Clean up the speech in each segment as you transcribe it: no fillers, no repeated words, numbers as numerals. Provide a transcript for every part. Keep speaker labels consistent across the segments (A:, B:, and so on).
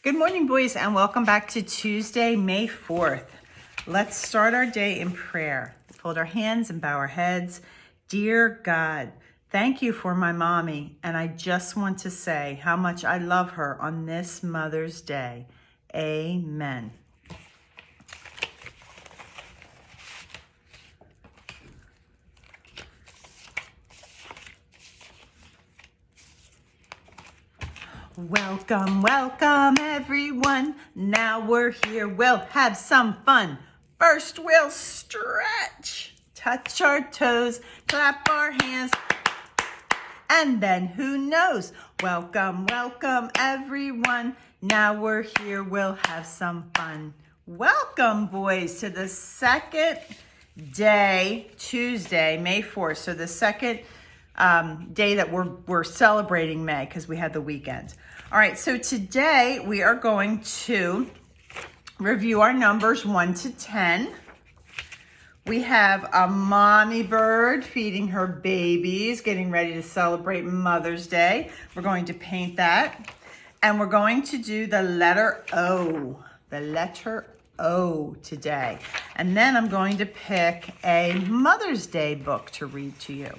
A: Good morning, boys, and welcome back to Tuesday, May 4th. Let's start our day in prayer. Fold our hands and bow our heads. Dear God, thank you for my mommy, and I just want to say how much I love her on this Mother's Day. Amen. Welcome, welcome everyone. Now we're here, we'll have some fun. First we'll stretch, touch our toes, clap our hands, and then who knows? Welcome, welcome everyone. Now we're here, we'll have some fun. Welcome, boys, to the second day, Tuesday, May 4th. So the second day that we're celebrating May because we had the weekend. All right, so today we are going to review our numbers 1 to 10. We have a mommy bird feeding her babies, getting ready to celebrate Mother's Day. We're going to paint that. And we're going to do the letter O today. And then I'm going to pick a Mother's Day book to read to you.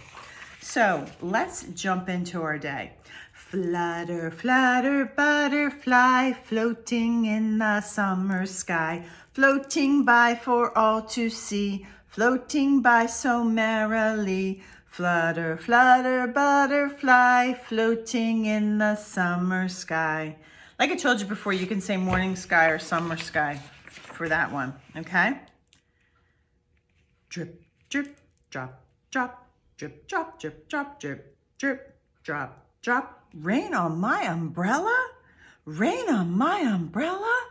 A: So let's jump into our day. Flutter, flutter, butterfly, floating in the summer sky, floating by for all to see, floating by so merrily. Flutter, flutter, butterfly, floating in the summer sky. Like I told you before, you can say morning sky or summer sky for that one, okay? Drip, drip, drop, drop, drip, drop, drip, drop, drip, drip, drop, drop. Rain on my umbrella? Rain on my umbrella?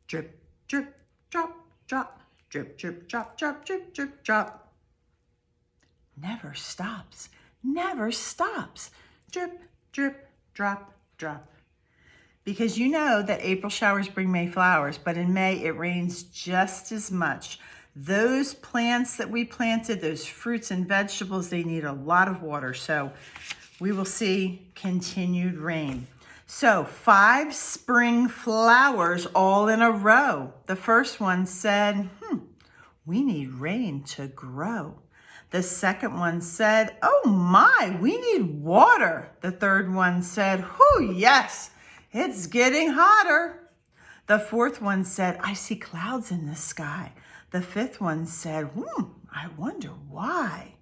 A: Drip, drip, drop, drop, drip, drip, drop, drop, drip, drip, drop. Never stops, never stops. Drip, drip, drop, drop. Because you know that April showers bring May flowers, but in May it rains just as much. Those plants that we planted, those fruits and vegetables, they need a lot of water. So we will see continued rain. So 5 spring flowers all in a row. The first one said, we need rain to grow. The second one said, oh my, we need water. The third one said, yes, it's getting hotter. The fourth one said, I see clouds in the sky. The fifth one said, I wonder why.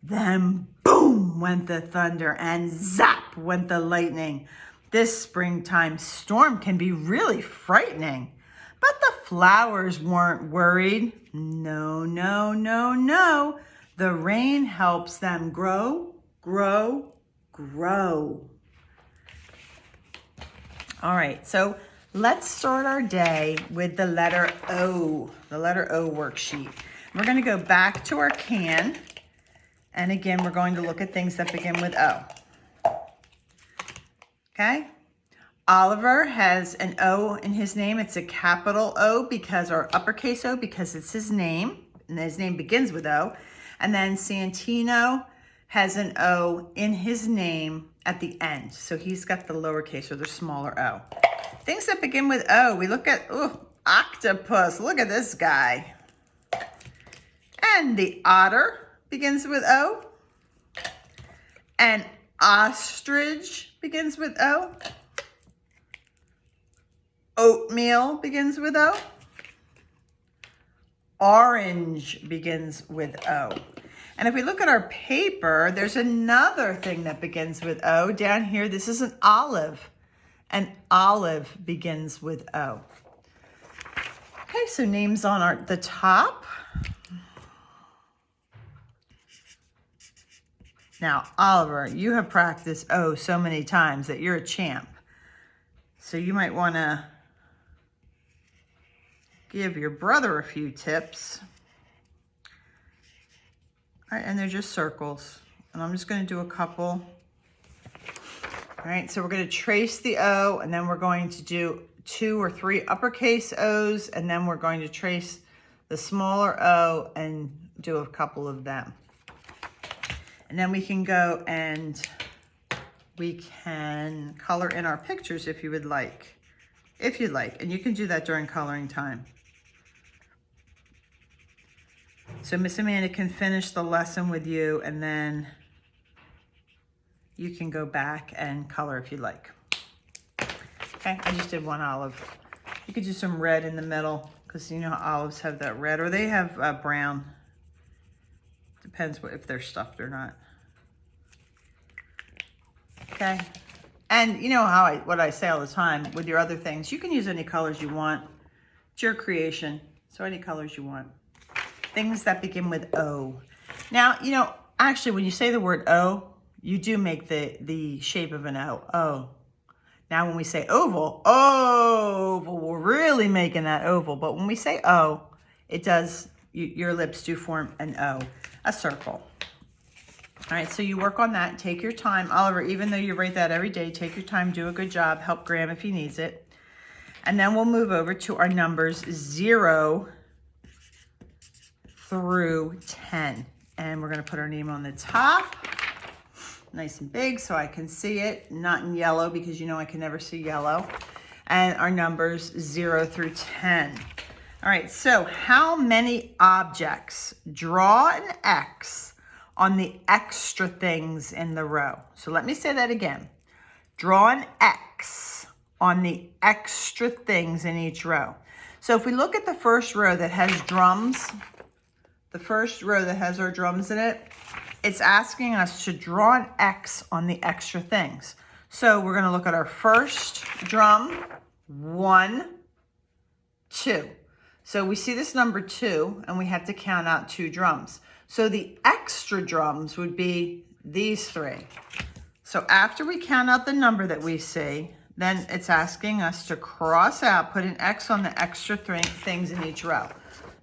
A: Then boom went the thunder and zap went the lightning. This springtime storm can be really frightening. But the flowers weren't worried. No, no, no, no. The rain helps them grow, grow, grow. All right, so let's start our day with the letter O, the letter O worksheet. We're going to go back to our can. And again, we're going to look at things that begin with O. Okay? Oliver has an O in his name. It's a capital O or uppercase O because it's his name. And his name begins with O. And then Santino has an O in his name at the end. So he's got the lowercase or the smaller O. Things that begin with O, we look at, octopus. Look at this guy. And the otter begins with O. And ostrich begins with O. Oatmeal begins with O. Orange begins with O. And if we look at our paper, there's another thing that begins with O. Down here, this is an olive. An olive begins with O. Okay, so names on the top. Now, Oliver, you have practiced O so many times that you're a champ. So you might want to give your brother a few tips. All right, and they're just circles. And I'm just going to do a couple. All right, so we're going to trace the O, and then we're going to do 2 or 3 uppercase O's, and then we're going to trace the smaller O and do a couple of them. And then we can go and we can color in our pictures if you would like. if you'd like. And you can do that during coloring time. So Miss Amanda can finish the lesson with you, and then you can go back and color if you'd like. Okay, I just did one olive. You could do some red in the middle, because you know how olives have that red, or they have brown. Depends if they're stuffed or not. Okay, and you know how what I say all the time with your other things, you can use any colors you want. It's your creation, so any colors you want. Things that begin with O. Now, you know, actually when you say the word O, you do make the shape of an O. O. Now when we say oval, we're really making that oval. But when we say O, it does, your lips do form an O, a circle. All right, so you work on that. Take your time. Oliver, even though you write that every day, take your time, do a good job. Help Graham if he needs it. And then we'll move over to our numbers 0 through 10. And we're going to put our name on the top. Nice and big so I can see it. Not in yellow because you know I can never see yellow. And our numbers 0 through 10. All right, so how many objects? Draw an X on the extra things in the row. So let me say that again. Draw an X on the extra things in each row. So if we look at the first row that has drums, the first row that has our drums in it, it's asking us to draw an X on the extra things. So we're going to look at our first drum, 1, 2. So we see this number 2, and we have to count out 2 drums. So the extra drums would be these 3. So after we count out the number that we see, then it's asking us to cross out, put an X on the extra things in each row.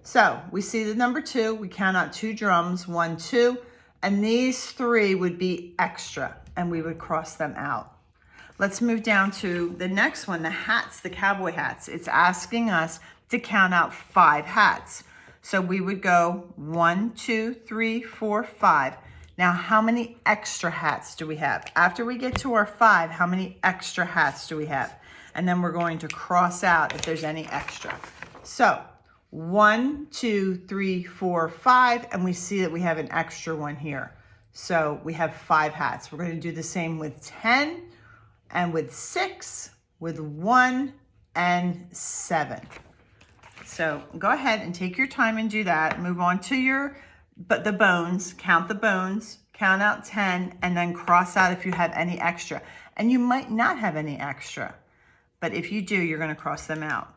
A: So we see the number 2, we count out 2 drums, 1, 2, and these 3 would be extra, and we would cross them out. Let's move down to the next one, the hats, the cowboy hats. It's asking us to count out 5 hats. So we would go 1, 2, 3, 4, 5. Now, how many extra hats do we have? After we get to our 5, how many extra hats do we have? And then we're going to cross out if there's any extra. So 1, 2, 3, 4, 5, and we see that we have an extra one here. So we have 5 hats. We're going to do the same with 10 and with 6, with 1 and 7. So go ahead and take your time and do that. Move on to the bones, count the bones, count out 10, and then cross out if you have any extra. And you might not have any extra, but if you do, you're going to cross them out.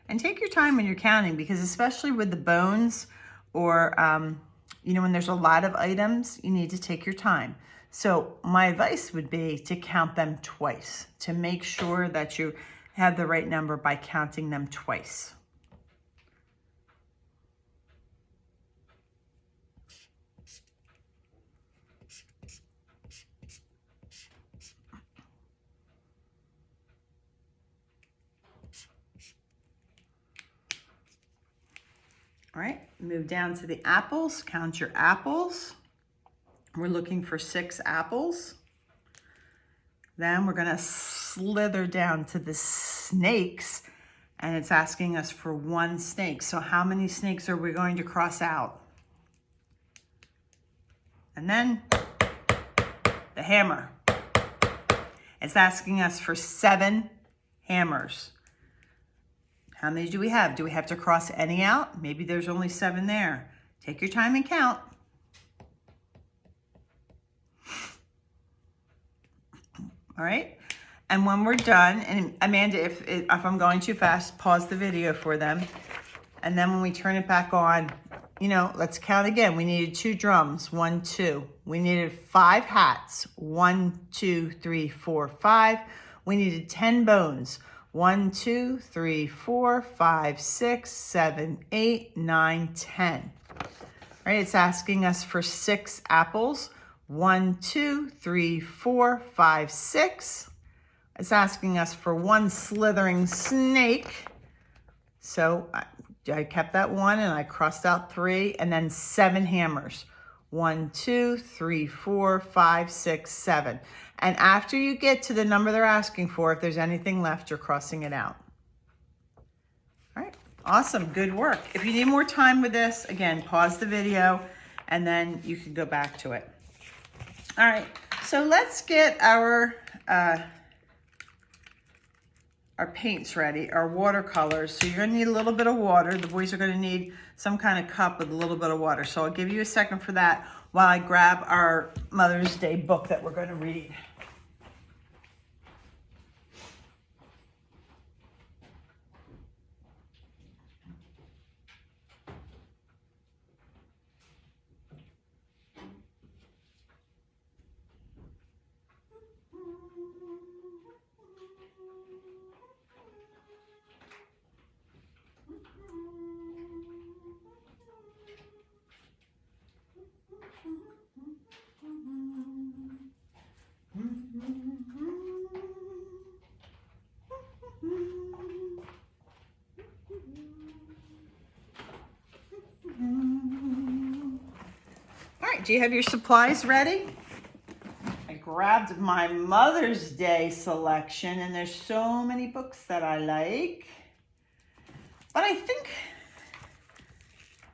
A: And take your time when you're counting, because especially with the bones or, you know, when there's a lot of items, you need to take your time. So my advice would be to count them twice, to make sure that you have the right number by counting them twice. All right, move down to the apples. Count your apples. We're looking for 6 apples. Then we're gonna slither down to the snakes, and it's asking us for 1 snake. So how many snakes are we going to cross out? And then the hammer. It's asking us for 7 hammers. How many do we have? Do we have to cross any out? Maybe there's only 7 there. Take your time and count. All right. And when we're done, and Amanda, if I'm going too fast, pause the video for them. And then when we turn it back on, you know, let's count again. We needed 2 drums, 1, 2. We needed 5 hats, 1, 2, 3, 4, 5. We needed 10 bones. 1, 2, 3, 4, 5, 6, 7, 8, 9, 10. All right, it's asking us for 6 apples. 1, 2, 3, 4, 5, 6. It's asking us for 1 slithering snake. So I kept that 1 and I crossed out 3, and then 7 hammers. 1, 2, 3, 4, 5, 6, 7. And after you get to the number they're asking for, if there's anything left, you're crossing it out. All right, awesome, good work. If you need more time with this, again, pause the video and then you can go back to it. All right, so let's get our paints ready, our watercolors. So you're gonna need a little bit of water. The boys are gonna need some kind of cup with a little bit of water. So I'll give you a second for that while I grab our Mother's Day book that we're gonna read. Do you have your supplies ready? I grabbed my Mother's Day selection, and there's so many books that I like. But I think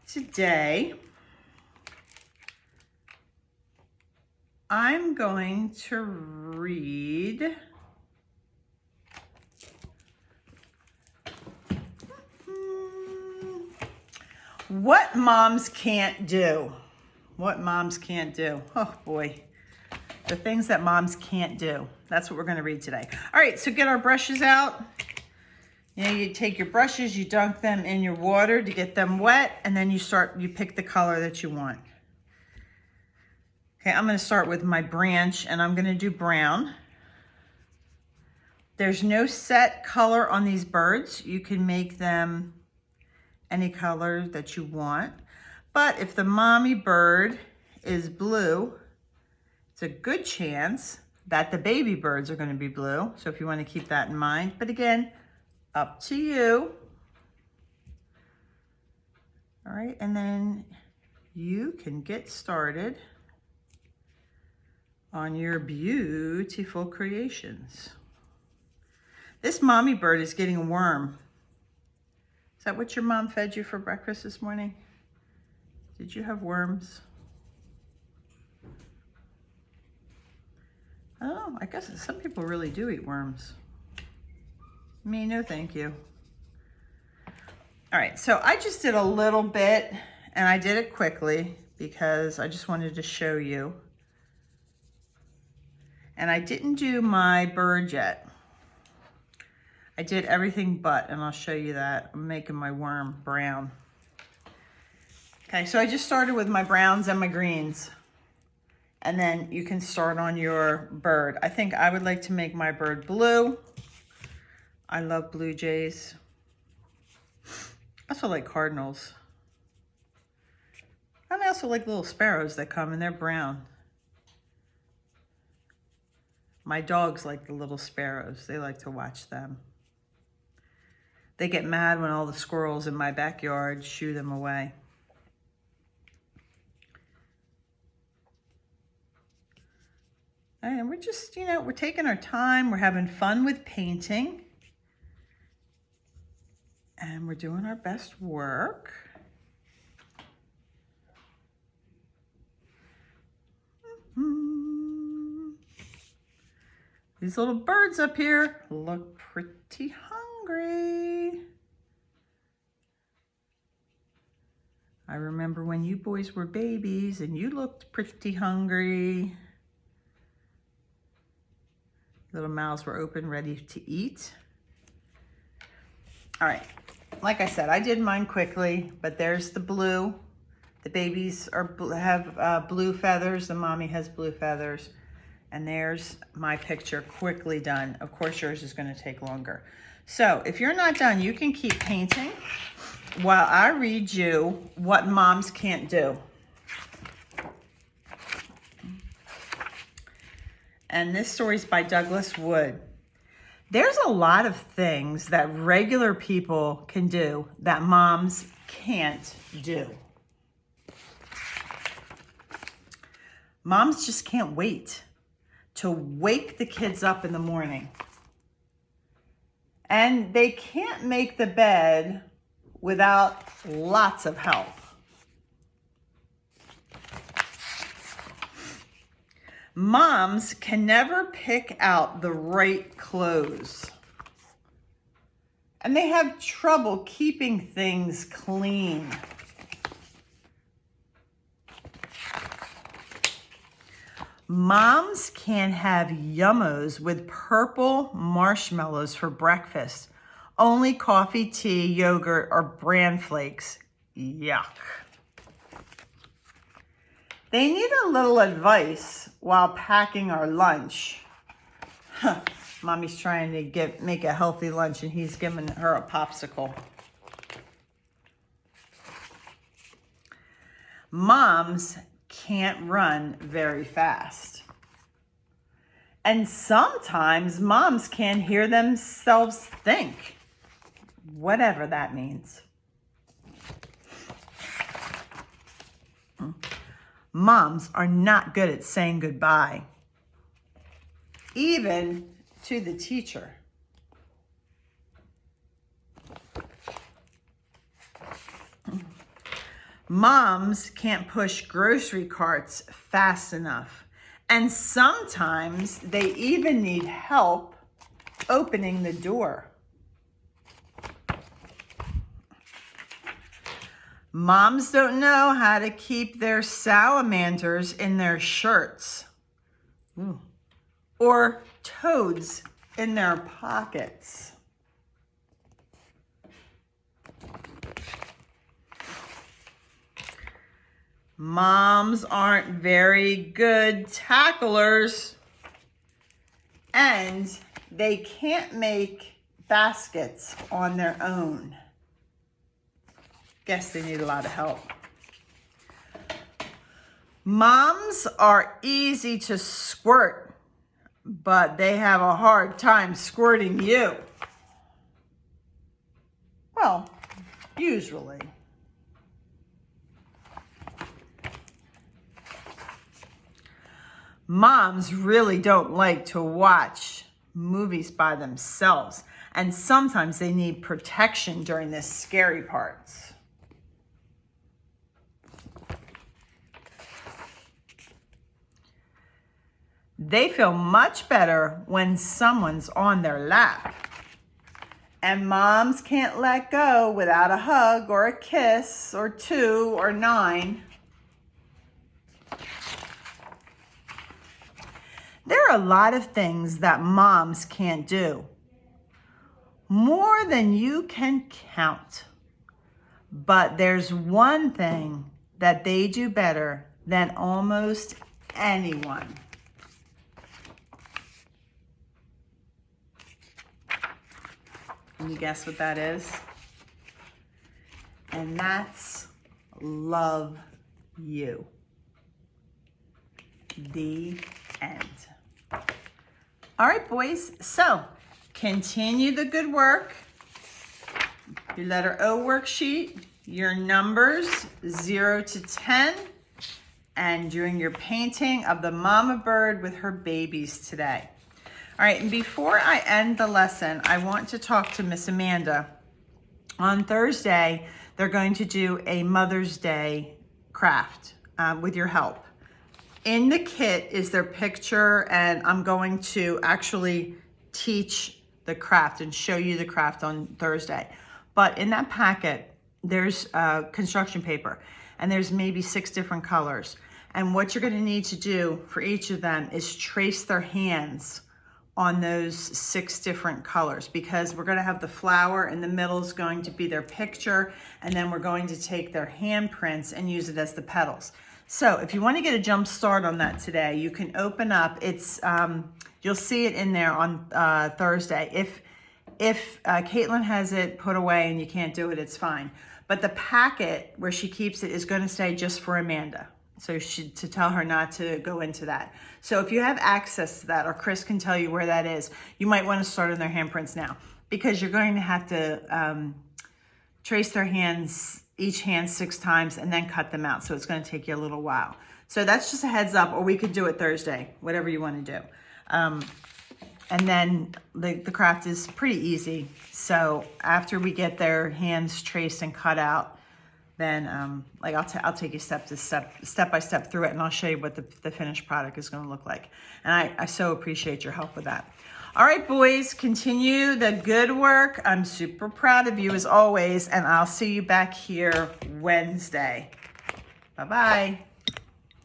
A: today I'm going to read What Moms Can't Do. What moms can't do. Oh boy, the things that moms can't do. That's what we're gonna read today. All right, so get our brushes out. You take your brushes, you dunk them in your water to get them wet, and then you pick the color that you want. Okay, I'm gonna start with my branch, and I'm gonna do brown. There's no set color on these birds. You can make them any color that you want. But if the mommy bird is blue, it's a good chance that the baby birds are going to be blue. So if you want to keep that in mind. But again, up to you. All right, and then you can get started on your beautiful creations. This mommy bird is getting a worm. Is that what your mom fed you for breakfast this morning? Did you have worms? I don't know. I guess some people really do eat worms. Me, no thank you. All right, so I just did a little bit, and I did it quickly because I just wanted to show you. And I didn't do my bird yet. I did everything but, and I'll show you that. I'm making my worm brown. Okay, so I just started with my browns and my greens. And then you can start on your bird. I think I would like to make my bird blue. I love blue jays. I also like cardinals. And I also like little sparrows that come and they're brown. My dogs like the little sparrows. They like to watch them. They get mad when all the squirrels in my backyard shoo them away. And we're just, we're taking our time. We're having fun with painting. And we're doing our best work. These little birds up here look pretty hungry. I remember when you boys were babies and you looked pretty hungry. Little mouths were open, ready to eat. All right, like I said, I did mine quickly, but there's the blue. The babies have blue feathers, the mommy has blue feathers. And there's my picture quickly done. Of course, yours is gonna take longer. So if you're not done, you can keep painting while I read you What Moms Can't Do. And this story is by Douglas Wood. There's a lot of things that regular people can do that moms can't do. Moms just can't wait to wake the kids up in the morning. And they can't make the bed without lots of help. Moms can never pick out the right clothes. And they have trouble keeping things clean. Moms can't have yummos with purple marshmallows for breakfast. Only coffee, tea, yogurt, or bran flakes. Yuck. They need a little advice while packing our lunch. Mommy's trying to make a healthy lunch and he's giving her a popsicle. Moms can't run very fast. And sometimes moms can't hear themselves think, whatever that means. Moms are not good at saying goodbye, even to the teacher. Moms can't push grocery carts fast enough. And sometimes they even need help opening the door. Moms don't know how to keep their salamanders in their shirts. Or toads in their pockets. Moms aren't very good tacklers, and they can't make baskets on their own. Guess they need a lot of help. Moms are easy to squirt, but they have a hard time squirting you. Well, usually. Moms really don't like to watch movies by themselves, and sometimes they need protection during the scary parts. They feel much better when someone's on their lap. And moms can't let go without a hug or a kiss or 2 or 9. There are a lot of things that moms can't do. More than you can count. But there's one thing that they do better than almost anyone. Can you guess what that is? And that's love you. The end. All right, boys. So continue the good work. Your letter O worksheet, your numbers 0 to 10, and doing your painting of the mama bird with her babies today. All right, and before I end the lesson, I want to talk to Miss Amanda. On Thursday, they're going to do a Mother's Day craft with your help. In the kit is their picture, and I'm going to actually teach the craft and show you the craft on Thursday. But in that packet, there's construction paper, and there's maybe 6 different colors. And what you're going to need to do for each of them is trace their hands on those 6 different colors, because we're going to have the flower in the middle is going to be their picture, and then we're going to take their handprints and use it as the petals. So if you want to get a jump start on that today, you can open up. It's you'll see it in there on Thursday. If Caitlin has it put away and you can't do it, it's fine. But the packet where she keeps it is going to say just for Amanda. to tell her not to go into that. So if you have access to that, or Chris can tell you where that is, you might want to start on their handprints now, because you're going to have to trace their hands, each hand 6 times, and then cut them out. So it's going to take you a little while. So that's just a heads up, or we could do it Thursday, whatever you want to do. And then the craft is pretty easy. So after we get their hands traced and cut out, then like I'll take you step by step through it, and I'll show you what the finished product is going to look like. And I so appreciate your help with that. All right, boys, continue the good work. I'm super proud of you as always, and I'll see you back here Wednesday. Bye-bye.